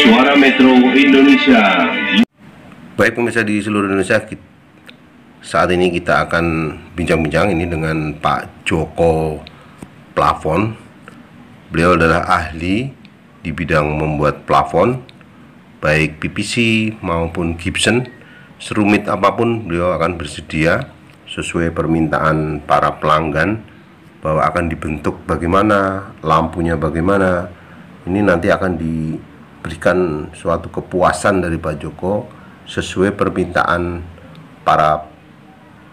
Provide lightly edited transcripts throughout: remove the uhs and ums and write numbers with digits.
Suara Metro Indonesia. Baik pemirsa di seluruh Indonesia, saat ini kita akan bincang-bincang ini dengan Pak Joko Plafon. Beliau adalah ahli di bidang membuat plafon, baik PVC maupun gypsum. Serumit apapun beliau akan bersedia sesuai permintaan para pelanggan, bahwa akan dibentuk bagaimana, lampunya bagaimana. Ini nanti akan diberikan suatu kepuasan dari Pak Joko sesuai permintaan para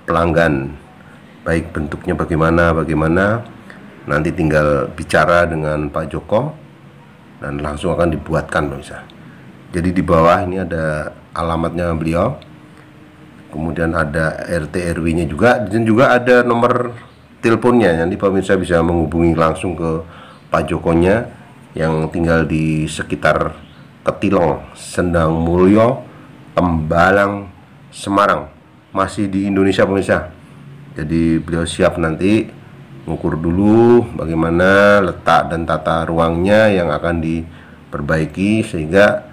pelanggan, baik bentuknya bagaimana. Nanti tinggal bicara dengan Pak Joko dan langsung akan dibuatkan, pemirsa. Jadi di bawah ini ada alamatnya beliau, kemudian ada RT RW-nya juga, dan juga ada nomor teleponnya. Nanti pemirsa bisa menghubungi langsung ke Pak Jokonya yang tinggal di sekitar Ketilong, Sendang Mulyo, Tembalang, Semarang. Masih di Indonesia, pemirsa. Jadi beliau siap nanti mengukur dulu bagaimana letak dan tata ruangnya yang akan diperbaiki sehingga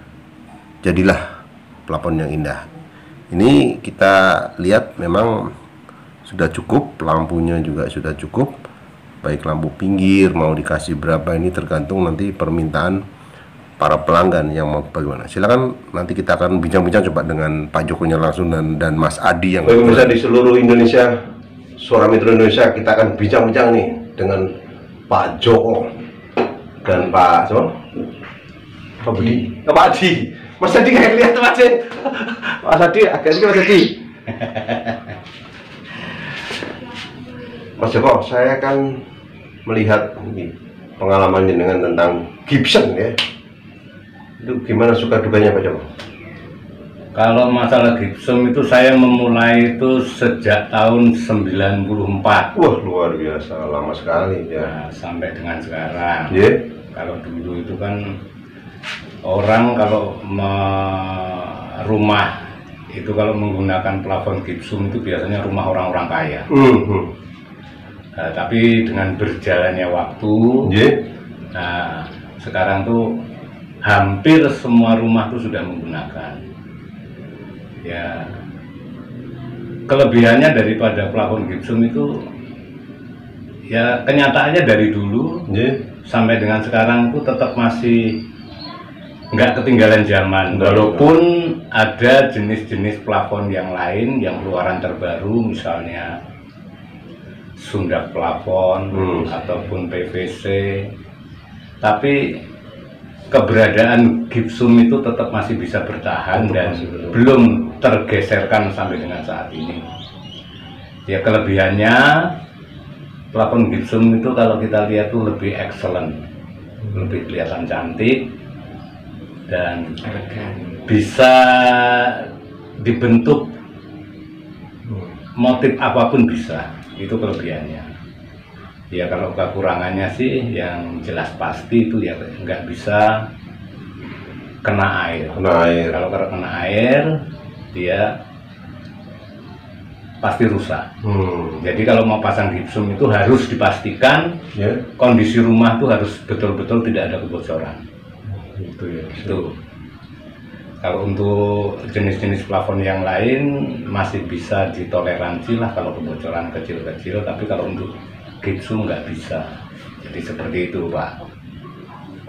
jadilah plafon yang indah. Ini kita lihat memang sudah cukup, lampunya juga sudah cukup, baik lampu pinggir mau dikasih berapa, ini tergantung nanti permintaan para pelanggan yang mau bagaimana. Silakan nanti kita akan bincang-bincang coba dengan Pak Jokonya langsung dan Mas Adi yang pemirsa di seluruh Indonesia, Suara Metro Indonesia. Kita akan bincang-bincang nih dengan Pak Joko dan Pak Budi. Pak Adi. Mas Adi kayak lihat Mas Adi. Mas Adi agak ini Mas Adi. Mas Joko, saya akan melihat ini pengalaman dengan tentang gypsum ya. Itu gimana suka dukanya Pak Joko? Kalau masalah gypsum itu saya memulai itu sejak tahun 94. Wah, luar biasa, lama sekali ya. Nah, sampai dengan sekarang. Yeah. Kalau dulu itu kan orang kalau rumah itu kalau menggunakan plafon gypsum itu biasanya rumah orang-orang kaya. Nah, tapi dengan berjalannya waktu, nah sekarang tuh hampir semua rumah tuh sudah menggunakan. Ya, kelebihannya daripada plafon gypsum itu, ya kenyataannya dari dulu sampai dengan sekarang tuh tetap masih nggak ketinggalan zaman. Walaupun ada jenis-jenis plafon yang lain yang keluaran terbaru, misalnya Sunda plafon ataupun PVC, tapi keberadaan gypsum itu tetap masih bisa bertahan dan belum tergeserkan sampai dengan saat ini. Ya, kelebihannya plafon gypsum itu kalau kita lihat tuh lebih excellent, lebih kelihatan cantik dan bisa dibentuk motif apapun bisa. Itu kelebihannya. Ya, kalau kekurangannya sih yang jelas pasti itu ya nggak bisa kena air. Kalau kena air dia pasti rusak. Jadi kalau mau pasang gypsum itu harus dipastikan kondisi rumah tuh harus betul-betul tidak ada kebocoran. Itu ya. Itu. Kalau untuk jenis-jenis plafon yang lain masih bisa ditoleransi lah kalau kebocoran kecil-kecil, tapi kalau untuk gypsum nggak bisa. Jadi seperti itu, Pak.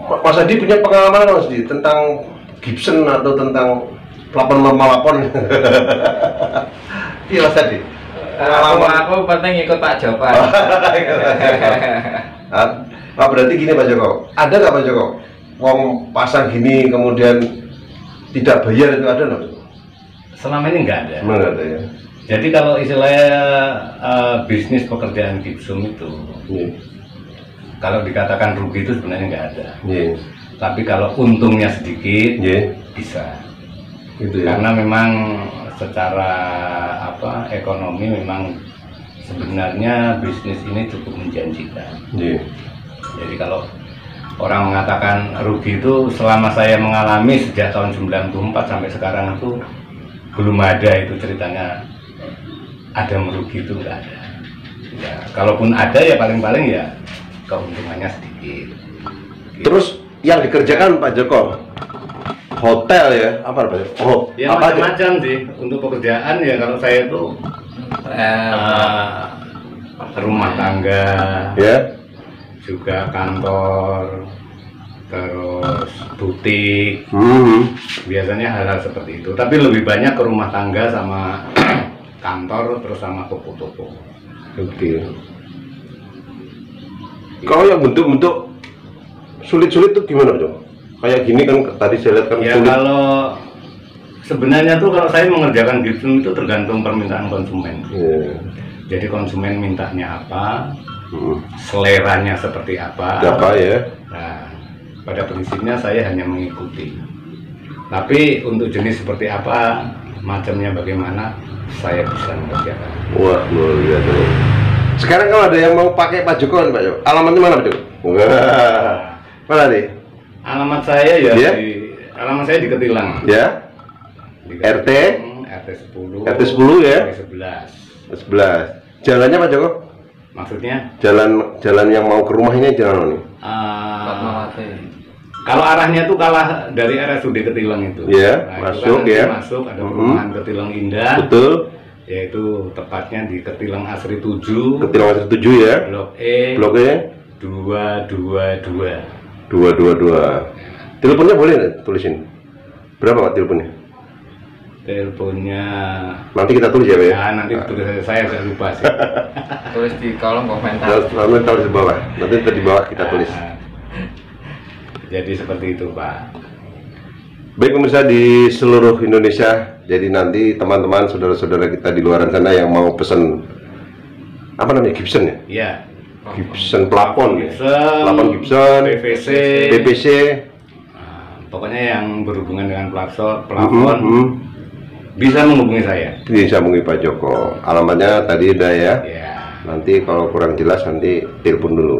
Mas Adi punya pengalaman Mas Adi tentang gypsum atau tentang plafon? Iya Mas Adi. Aku penting ikut Pak Joko. Berarti gini Pak Joko, ada nggak Pak Joko wong pasang gini kemudian tidak bayar, itu ada nggak? Selama ini nggak ada. Nggak ada ya. Jadi kalau istilahnya bisnis pekerjaan gypsum itu, kalau dikatakan rugi itu sebenarnya nggak ada. Tapi kalau untungnya sedikit, bisa. Gitu ya? Karena memang secara ekonomi memang sebenarnya bisnis ini cukup menjanjikan. Jadi kalau orang mengatakan rugi itu, selama saya mengalami sejak tahun 94 sampai sekarang itu belum ada itu ceritanya ada merugi, itu enggak ada. Ya, kalaupun ada ya paling-paling ya keuntungannya sedikit. Terus yang dikerjakan Pak Joko hotel ya, apa namanya? Oh, Ya apa aja? macam-macam sih. Untuk pekerjaan ya kalau saya itu rumah tangga, Ya. juga kantor, terus butik, biasanya hal-hal seperti itu. Tapi lebih banyak ke rumah tangga sama kantor, terus sama toko-toko. Oke. Kalau yang bentuk-bentuk sulit-sulit tuh gimana, Bro? Kayak gini kan tadi saya lihat kan Ya sulit. kalau sebenarnya tuh kalau saya mengerjakan gypsum itu tergantung permintaan konsumen. Iya. Jadi konsumen mintanya apa, seleranya seperti apa. Apa ya? Nah, pada prinsipnya saya hanya mengikuti. Tapi untuk jenis seperti apa, macamnya bagaimana, saya bisa mengerjakan. Wah, luar biasa. Sekarang kalau ada yang mau pakai Pak Joko, Pak Joko, alamatnya mana, Pak Joko? Wah, mana nih? Alamat saya ya, Ya? alamat saya di Ketilang. Ya, Di RT? RT 10. RT 10 ya? RT 11. 11. Jalannya Pak Joko? Maksudnya? Jalan yang mau ke rumah ini jalan mana nih? Fatmawati. Kalau arahnya tuh kalah dari RSUD Ketilang itu. Ya, itu masuk nanti ya. Masuk ada perumahan Ketilang Indah. Betul. Yaitu tepatnya di Ketilang Asri 7. Ketilang Asri 7 ya. Blok E. Blok E 222. 222. Teleponnya boleh nggak tulisin? Berapa Pak teleponnya? Teleponnya Nanti kita tulis ya, Pak. ya nanti tulis saya agak lupa sih. Tulis di kolom komentar. Lalu taruh di bawah. Nanti di bawah kita tulis. Nah, jadi seperti itu, Pak. Baik pemirsa di seluruh Indonesia, jadi nanti teman-teman saudara-saudara kita di luar sana yang mau pesen apa namanya Gibson ya? Iya. Gibson plafon ya? Gibson, Plafon Gibson, PVC, PVC, pokoknya yang berhubungan dengan plafon bisa menghubungi saya. bisa menghubungi Pak Joko. Alamatnya tadi udah ya. Ya. Nanti kalau kurang jelas nanti telepon dulu.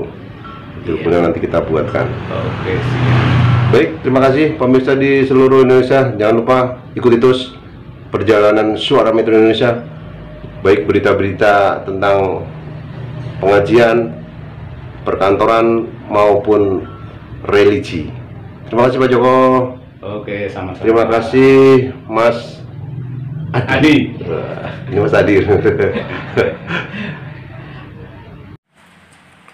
Teleponnya nanti kita buatkan. Oke, siap. Baik, terima kasih pemirsa di seluruh Indonesia. Jangan lupa ikuti terus perjalanan Suara Metro Indonesia. Baik berita-berita tentang pengajian, perkantoran maupun religi. Terima kasih Pak Joko. Oke, sama-sama. Terima kasih Mas Adi. Ini Mas Adi.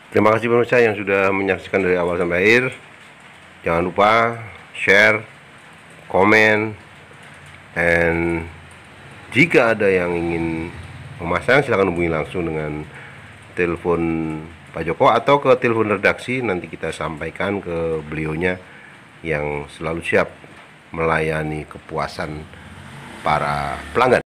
Terima kasih pemirsa yang sudah menyaksikan dari awal sampai akhir. Jangan lupa share, komen, dan jika ada yang ingin memasang silahkan hubungi langsung dengan telepon Pak Joko atau ke telepon redaksi. Nanti kita sampaikan ke beliaunya yang selalu siap melayani kepuasan para pelanggan.